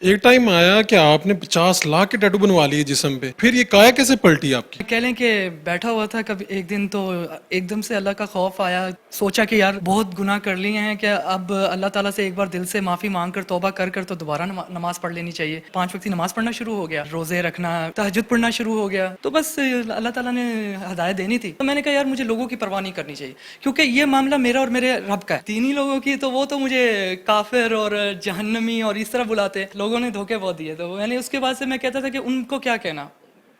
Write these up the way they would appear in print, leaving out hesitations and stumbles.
ایک ٹائم آیا کہ آپ نے 50 لاکھ کے ٹیٹو بنوا لیے جسم پہ، پھر یہ کایا کیسے پلٹی آپ کی؟ کہہ لیں کہ بیٹھا ہوا تھا کبھی ایک دن تو ایک دم سے اللہ کا خوف آیا. سوچا کہ یار بہت گناہ کر لیے ہیں کہ اب اللہ تعالیٰ سے ایک بار دل سے معافی مانگ کر توبہ کر کر تو دوبارہ نماز پڑھ لینی چاہیے. 5 وقت کی نماز پڑھنا شروع ہو گیا، روزے رکھنا، تہجد پڑھنا شروع ہو گیا. تو بس اللہ تعالیٰ نے ہدایت دینی تھی. تو میں نے کہا یار مجھے لوگوں کی پرواہ نہیں کرنی چاہیے، کیونکہ یہ معاملہ میرا اور میرے رب کا ہے. دینی لوگوں کی تو وہ تو مجھے کافر اور جہنمی اور اس طرح بلاتے. لوگوں نے دھوکے بہت دیے. تو یعنی اس کے بعد سے میں کہتا تھا کہ ان کو کیا کہنا،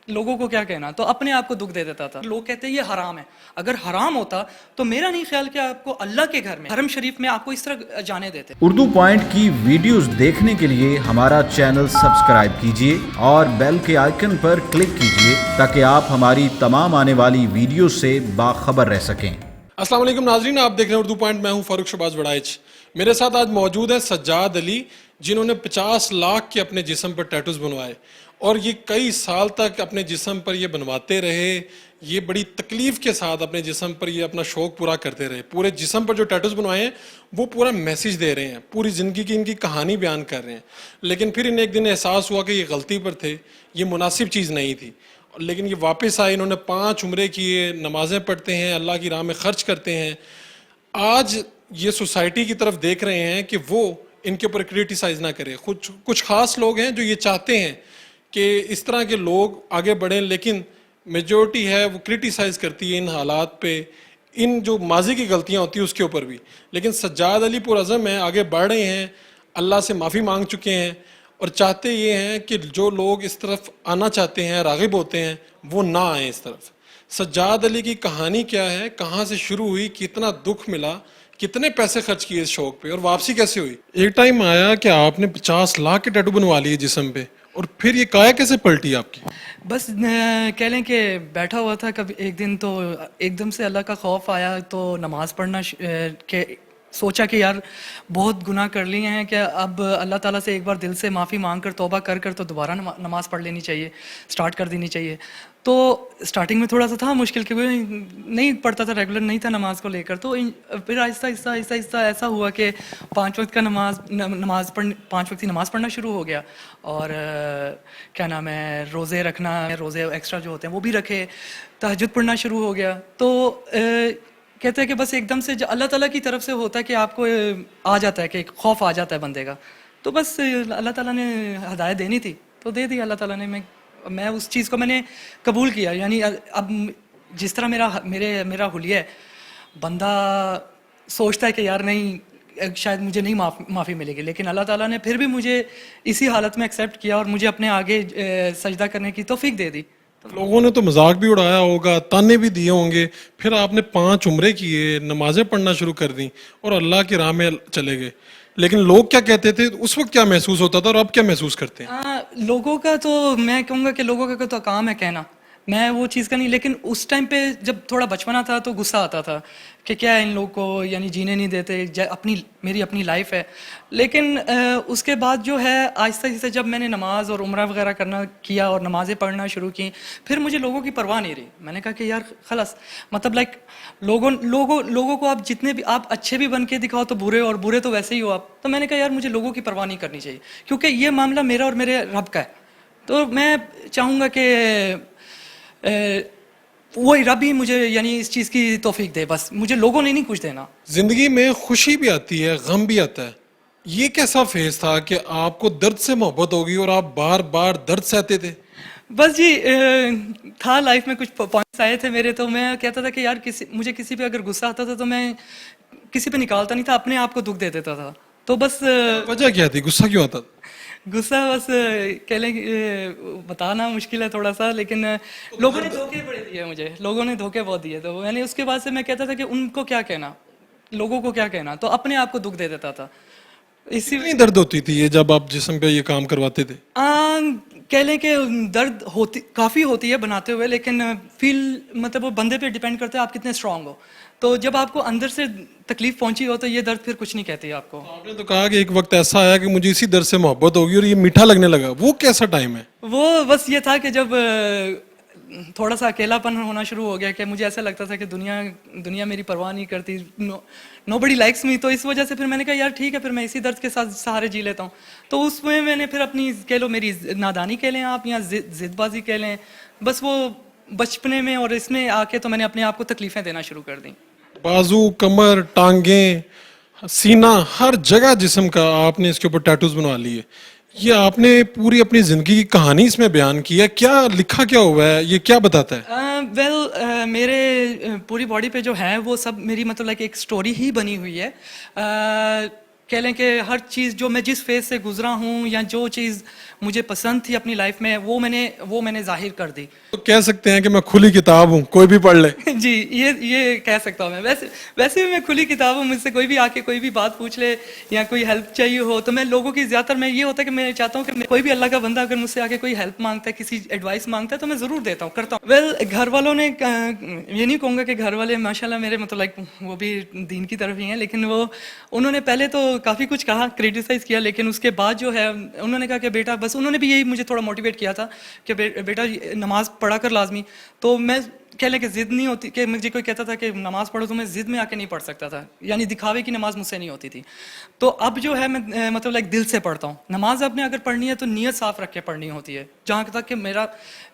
لوگوں کو کیا کہنا، تو اپنے آپ کو دکھ دے دیتا تھا. لوگ کہتے ہیں یہ حرام ہے. اگر حرام ہوتا تو میرا نہیں خیال کہ آپ کو اللہ کے گھر میں حرم شریف میں آپ کو اس طرح جانے دیتے. اردو پوائنٹ کی ویڈیوز دیکھنے کے لیے ہمارا چینل سبسکرائب کیجیے اور بیل کے آئیکن پر کلک کیجیے تاکہ آپ ہماری تمام آنے والی ویڈیوز سے باخبر رہ سکیں. السلام علیکم ناظرین، آپ دیکھ رہے ہیں اردو پوائنٹ. میں ہوں فاروق شہباز وڑائچ. میرے ساتھ آج موجود ہے سجاد علی، جنہوں نے 50 لاکھ کے اپنے جسم پر ٹیٹوز بنوائے اور یہ کئی سال تک اپنے جسم پر یہ بنواتے رہے. یہ بڑی تکلیف کے ساتھ اپنے جسم پر یہ اپنا شوق پورا کرتے رہے. پورے جسم پر جو ٹیٹوز بنوائے ہیں وہ پورا میسیج دے رہے ہیں، پوری زندگی کی ان کی کہانی بیان کر رہے ہیں. لیکن پھر انہیں ایک دن احساس ہوا کہ یہ غلطی پر تھے، یہ مناسب چیز نہیں تھی. لیکن یہ واپس آئے، انہوں نے 5 عمرے کیے، نمازیں پڑھتے ہیں، اللہ کی راہ میں خرچ کرتے ہیں. آج یہ سوسائٹی کی طرف دیکھ رہے ہیں کہ وہ ان کے اوپر کرٹیسائز نہ کرے. کچھ خاص لوگ ہیں جو یہ چاہتے ہیں کہ اس طرح کے لوگ آگے بڑھیں، لیکن میجورٹی ہے وہ کرٹیسائز کرتی ہے ان حالات پہ، ان جو ماضی کی غلطیاں ہوتی ہیں اس کے اوپر بھی. لیکن سجاد علی پرعزم ہیں، آگے بڑھ رہے ہیں، اللہ سے معافی مانگ چکے ہیں اور چاہتے یہ ہیں کہ جو لوگ اس طرف آنا چاہتے ہیں، راغب ہوتے ہیں، وہ نہ آئیں اس طرف. سجاد علی کی کہانی کیا ہے، کہاں سے شروع ہوئی، کتنا دکھ ملا، کتنے پیسے خرچ کیے اس شوق پہ اور واپسی کیسے ہوئی؟ ایک ٹائم آیا کہ آپ نے 50 لاکھ کے ٹیٹو بنوا لیے جسم پہ، اور پھر یہ کایا کیسے پلٹی آپ کی؟ بس کہہ لیں کہ بیٹھا ہوا تھا کبھی ایک دن تو ایک دم سے اللہ کا خوف آیا تو نماز پڑھنا کہ سوچا کہ یار بہت گناہ کر لیے ہیں کہ اب اللہ تعالیٰ سے ایک بار دل سے معافی مانگ کر توبہ کر کر تو دوبارہ نماز پڑھ لینی چاہیے، سٹارٹ کر دینی چاہیے. تو سٹارٹنگ میں تھوڑا سا تھا مشکل، کیونکہ نہیں پڑھتا تھا، ریگولر نہیں تھا نماز کو لے کر. تو پھر آہستہ آہستہ آہستہ آہستہ ایسا ہوا کہ 5 وقت کا نماز 5 وقت کی نماز پڑھنا شروع ہو گیا. اور کیا نام ہے، روزے رکھنا، روزے ایکسٹرا جو ہوتے ہیں وہ بھی رکھے، تہجد پڑھنا شروع ہو گیا. تو کہتے ہیں کہ بس ایک دم سے اللہ تعالیٰ کی طرف سے ہوتا ہے کہ آپ کو آ جاتا ہے کہ ایک خوف آ جاتا ہے بندے کا. تو بس اللہ تعالیٰ نے ہدایت دینی تھی تو دے دی اللہ تعالیٰ نے. میں اس چیز کو میں نے قبول کیا. یعنی اب جس طرح میرا حلیہ ہے، بندہ سوچتا ہے کہ یار نہیں شاید مجھے نہیں معافی ملے گی، لیکن اللہ تعالیٰ نے پھر بھی مجھے اسی حالت میں ایکسیپٹ کیا اور مجھے اپنے آگے سجدہ کرنے کی توفیق دے دی. لوگوں نے تو مذاق بھی اڑایا ہوگا، تانے بھی دیے ہوں گے، پھر آپ نے 5 عمرے کیے، نمازیں پڑھنا شروع کر دیں اور اللہ کی راہ میں چلے گئے. لیکن لوگ کیا کہتے تھے اس وقت، کیا محسوس ہوتا تھا اور اب کیا محسوس کرتے ہیں؟ لوگوں کا تو میں کہوں گا کہ لوگوں کا تو کام ہے کہنا، میں وہ چیز کا نہیں. لیکن اس ٹائم پہ جب تھوڑا بچپنا تھا تو غصہ آتا تھا کہ کیا ان لوگوں کو یعنی جینے نہیں دیتے، میری اپنی لائف ہے. لیکن اس کے بعد جو ہے آہستہ آہستہ جب میں نے نماز اور عمرہ وغیرہ کرنا کیا اور نمازیں پڑھنا شروع کی، پھر مجھے لوگوں کی پرواہ نہیں رہی. میں نے کہا کہ یار خلاص، مطلب لائک لوگوں کو آپ جتنے بھی آپ اچھے بھی بن کے دکھاؤ تو برے، اور برے تو ویسے ہی ہو آپ. تو میں نے کہا یار مجھے لوگوں کی پرواہ نہیں کرنی چاہیے، کیونکہ یہ معاملہ میرا اور میرے رب کا ہے. تو میں چاہوں گا کہ وہی رب ہی مجھے یعنی اس چیز کی توفیق دے. بس مجھے لوگوں نے نہیں کچھ دینا. زندگی میں خوشی بھی آتی ہے، غم بھی آتا ہے. یہ کیسا فیز تھا کہ آپ کو درد سے محبت ہوگی اور آپ بار بار درد سہتے تھے؟ بس جی تھا لائف میں کچھ پوائنٹس آئے تھے میرے. تو میں کہتا تھا کہ یار مجھے کسی پہ اگر غصہ آتا تھا تو میں کسی پہ نکالتا نہیں تھا، اپنے آپ کو دکھ دے دیتا تھا. تو بس وجہ کیا تھی، غصہ کیوں آتا تھا؟ غصہ بس کہہ لیں بتانا مشکل ہے تھوڑا سا، لیکن لوگوں نے دھوکے بڑے دیے مجھے، لوگوں نے دھوکے بہت دیے. تو یعنی اس کے بعد سے میں کہتا تھا کہ ان کو کیا کہنا، لوگوں کو کیا کہنا، تو اپنے آپ کو دکھ دے دیتا تھا. کتنی درد ہوتی تھی یہ جب آپ جسم پہ یہ کام کرواتے تھے؟ کہہ لیں کہ درد کافی ہوتی ہے بناتے ہوئے، لیکن فیل مطلب وہ بندے پہ ڈیپینڈ کرتا ہے آپ کتنے اسٹرانگ ہو. تو جب آپ کو اندر سے تکلیف پہنچی ہو تو یہ درد پھر کچھ نہیں کہتی آپ کو. آپ نے تو کہا کہ ایک وقت ایسا آیا کہ مجھے اسی درد سے محبت ہوگی اور یہ میٹھا لگنے لگا. وہ کیسا ٹائم ہے؟ وہ بس یہ تھا کہ جب تھوڑا سا اکیلاپن ہونا شروع ہو گیا کہ مجھے ایسا لگتا تھا کہ دنیا میری پرواہ نہیں کرتی, نو بڑی لائکس می. تو اس وجہ سے پھر میں نے کہا یار ٹھیک ہے, پھر میں اسی درد کے ساتھ سہارے جی لیتا ہوں. تو اس میں نے پھر اپنی کہہ لو میری نادانی کہہ لیں آپ, یا ضد بازی کہہ لیں, بس وہ بچپنے میں اور اس میں آ کے تو میں نے اپنے آپ کو تکلیفیں دینا شروع کر دیں. بازو, کمر, ٹانگیں, سینہ, ہر جگہ جسم کا آپ نے اس کے اوپر ٹیٹوز بنوا لیے. یہ آپ نے پوری اپنی زندگی کی کہانی اس میں بیان کی ہے, کیا لکھا کیا ہوا ہے, یہ کیا بتاتا ہے؟ ویل میرے پوری باڈی پہ جو ہے وہ سب میری مطلب لائک ایک سٹوری ہی بنی ہوئی ہے. کہہ لیں کہ ہر چیز جو میں جس فیز سے گزرا ہوں یا جو چیز مجھے پسند تھی اپنی لائف میں وہ میں نے ظاہر کر دی. تو کہہ سکتے ہیں کہ میں کھلی کتاب ہوں, کوئی بھی پڑھ لے. جی یہ کہہ سکتا ہوں میں. ویسے بھی میں کھلی کتاب ہوں, مجھ سے کوئی بھی آ کے کوئی بھی بات پوچھ لے یا کوئی ہیلپ چاہیے ہو تو میں لوگوں کی زیادہ تر میں یہ ہوتا ہے کہ میں چاہتا ہوں کہ کوئی بھی اللہ کا بندہ اگر مجھ سے آ کے کوئی ہیلپ مانگتا ہے, کسی ایڈوائس مانگتا ہے تو میں ضرور دیتا ہوں, کرتا ہوں. ویل گھر والوں نے, یہ نہیں کہوں گا کہ گھر والے ماشاء اللہ میرے مطلب لائک وہ بھی دین کی طرف ہی ہیں, لیکن انہوں نے پہلے تو کافی کچھ کہا, کریٹیسائز کیا, لیکن اس کے بعد جو ہے انہوں نے کہا کہ بیٹا بس, انہوں نے بھی یہی مجھے تھوڑا موٹیویٹ کیا تھا کہ بیٹا نماز پڑھا کر لازمی. تو میں کہہ لیں کہ ضد نہیں ہوتی, کہ مجھے کوئی کہتا تھا کہ نماز پڑھو تو میں ضد میں آ کے نہیں پڑھ سکتا تھا, یعنی دکھاوے کی نماز مجھ سے نہیں ہوتی تھی. تو اب جو ہے میں مطلب لائک دل سے پڑھتا ہوں نماز. اب نے اگر پڑھنی ہے تو نیت صاف رکھ کے پڑھنی ہوتی ہے, جہاں تک کہ میرا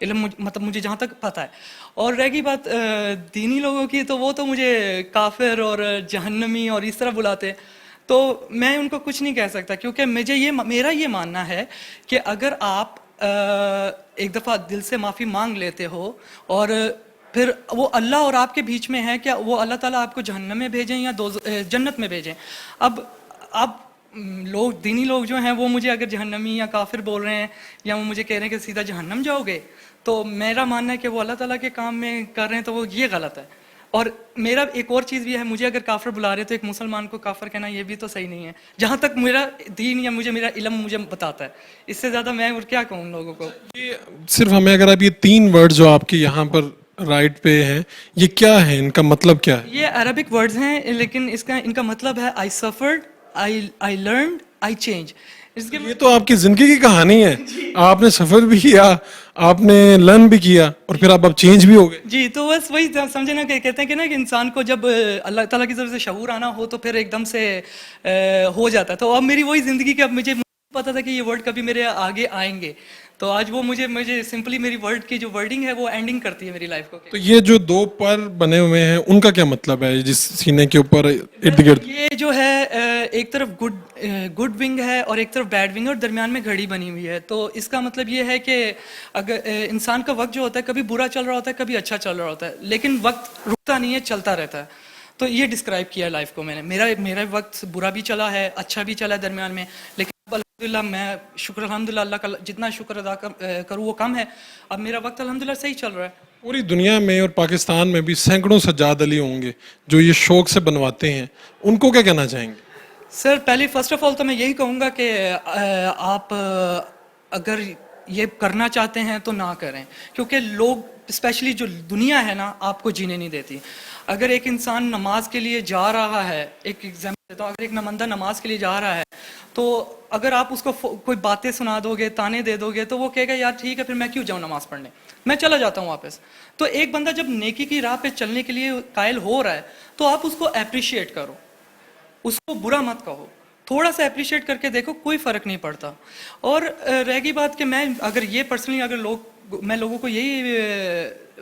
علم مطلب مجھے جہاں تک پتہ ہے. اور رہ گئی بات دینی لوگوں کی, تو وہ تو مجھے کافر اور جہنمی اور اس طرح بلاتے, تو میں ان کو کچھ نہیں کہہ سکتا, کیونکہ میرا یہ ماننا ہے کہ اگر آپ ایک دفعہ دل سے معافی مانگ لیتے ہو اور پھر وہ اللہ اور آپ کے بیچ میں ہے, کیا وہ اللہ تعالیٰ آپ کو جہنم میں بھیجیں یا جنت میں بھیجیں. اب لوگ دینی لوگ جو ہیں وہ مجھے اگر جہنمی یا کافر بول رہے ہیں یا وہ مجھے کہہ رہے ہیں کہ سیدھا جہنم جاؤ گے, تو میرا ماننا ہے کہ وہ اللہ تعالیٰ کے کام میں کر رہے ہیں تو وہ یہ غلط ہے. اور میرا ایک اور چیز بھی ہے, مجھے اگر کافر بلا رہے تو ایک مسلمان کو کافر کہنا یہ بھی تو صحیح نہیں ہے, جہاں تک میرا دین یا میرا علم مجھے بتاتا ہے. اس سے زیادہ میں اور کیا کہوں ان لوگوں کو. یہ صرف ہمیں اگر آپ یہ 3 ورڈ جو آپ کے یہاں پر رائٹ پہ ہیں, یہ کیا ہے, ان کا مطلب کیا ہے؟ یہ عربک ورڈز ہیں, لیکن ان کا مطلب ہے I suffered, I learned, I changed. یہ تو آپ کی زندگی کی کہانی ہے, آپ نے سفر بھی کیا, آپ نے لرن بھی کیا, اور پھر آپ اب چینج بھی ہو گئے. جی, تو بس وہی سمجھے نا کہ کہتے ہیں کہ نا کہ انسان کو جب اللہ تعالیٰ کی طرف سے شعور آنا ہو تو پھر ایک دم سے ہو جاتا ہے. تو اب میری وہی زندگی کہ اب مجھے پتا تھا کہ یہ ورڈ کبھی میرے آگے آئیں گے, تو آج وہ مجھے سمپلی میری ورڈ کی جو ورڈنگ ہے وہ اینڈنگ کرتی ہے میری لائف کو. تو یہ جو 2 پر بنے ہوئے ہیں ان کا کیا مطلب ہے, جس سینے کے اوپر ارد گرد؟ یہ جو ہے ایک طرف گڈ ونگ ہے اور ایک طرف بیڈ ونگ ہے, اور درمیان میں گھڑی بنی ہوئی ہے. تو اس کا مطلب یہ ہے کہ اگر انسان کا وقت جو ہوتا ہے کبھی برا چل رہا ہوتا ہے, کبھی اچھا چل رہا ہوتا ہے, لیکن وقت رکتا نہیں ہے, چلتا رہتا ہے. تو یہ ڈسکرائب کیا لائف کو میں نے. میرا وقت برا بھی چلا ہے, اچھا بھی چلا ہے درمیان میں, لیکن الحمدللہ میں الحمدللہ اللہ کا جتنا شکر ادا کروں وہ کم ہے. اب میرا وقت الحمدللہ صحیح چل رہا ہے. پوری دنیا میں اور پاکستان میں بھی سینکڑوں سجاد علی ہوں گے جو یہ شوق سے بنواتے ہیں, ان کو کیا کہنا چاہیں گے؟ سر پہلے فرسٹ آف آل تو میں یہی کہوں گا کہ آپ اگر یہ کرنا چاہتے ہیں تو نہ کریں, کیونکہ لوگ اسپیشلی جو دنیا ہے نا آپ کو جینے نہیں دیتی. اگر ایک انسان نماز کے لیے جا رہا ہے, ایک ایگزامپل دیتا ہوں, اگر ایک نمندہ نماز کے لیے جا رہا ہے تو اگر آپ اس کو کوئی باتیں سنا دو گے, تانے دے دو گے, تو وہ کہے گا یار ٹھیک ہے پھر میں کیوں جاؤں نماز پڑھنے, میں چلا جاتا ہوں واپس. تو ایک بندہ جب نیکی کی راہ پہ چلنے کے لیے قائل ہو رہا ہے تو آپ اس کو اپریشیٹ کرو, اس کو برا مت کہو, تھوڑا سا اپریشیٹ کر کے دیکھو, کوئی فرق نہیں پڑتا. اور رہ گئی بات کہ میں اگر یہ پرسنلی میں لوگوں کو یہی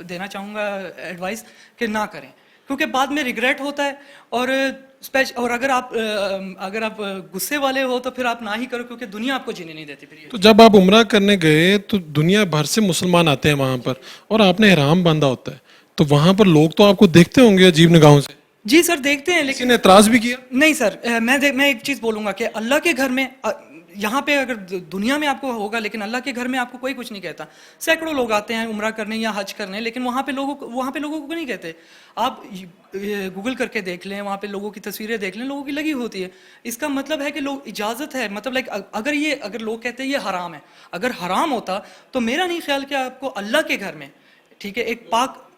دینا چاہوں گا ایڈوائس کہ نہ کریں, کیونکہ بعد میں ریگریٹ ہوتا ہے. اور اگر آپ غصے والے ہو تو پھر آپ نہ ہی کرو, کیونکہ دنیا آپ کو جینے نہیں دیتی. پھر تو جب آپ عمرہ کرنے گئے تو دنیا بھر سے مسلمان آتے ہیں وہاں پر, اور آپ نے احرام باندھا ہوتا ہے, تو وہاں پر لوگ تو آپ کو دیکھتے ہوں گے عجیب نگاہوں سے. جی سر دیکھتے ہیں, کسی نے اعتراض بھی کیا؟ نہیں سر, میں ایک چیز بولوں گا کہ اللہ کے گھر میں, یہاں پہ اگر دنیا میں آپ کو ہوگا, لیکن اللہ کے گھر میں آپ کو کوئی کچھ نہیں کہتا. سینکڑوں لوگ آتے ہیں عمرہ کرنے یا حج کرنے, لیکن وہاں پہ لوگوں کو نہیں کہتے. آپ گوگل کر کے دیکھ لیں, وہاں پہ لوگوں کی تصویریں دیکھ لیں, لوگوں کی لگی ہوتی ہے. اس کا مطلب ہے کہ لوگ اجازت ہے, مطلب لائک اگر لوگ کہتے ہیں یہ حرام ہے, اگر حرام ہوتا تو میرا نہیں خیال کہ آپ کو اللہ کے گھر میں, ٹھیک ہے, ایک پاک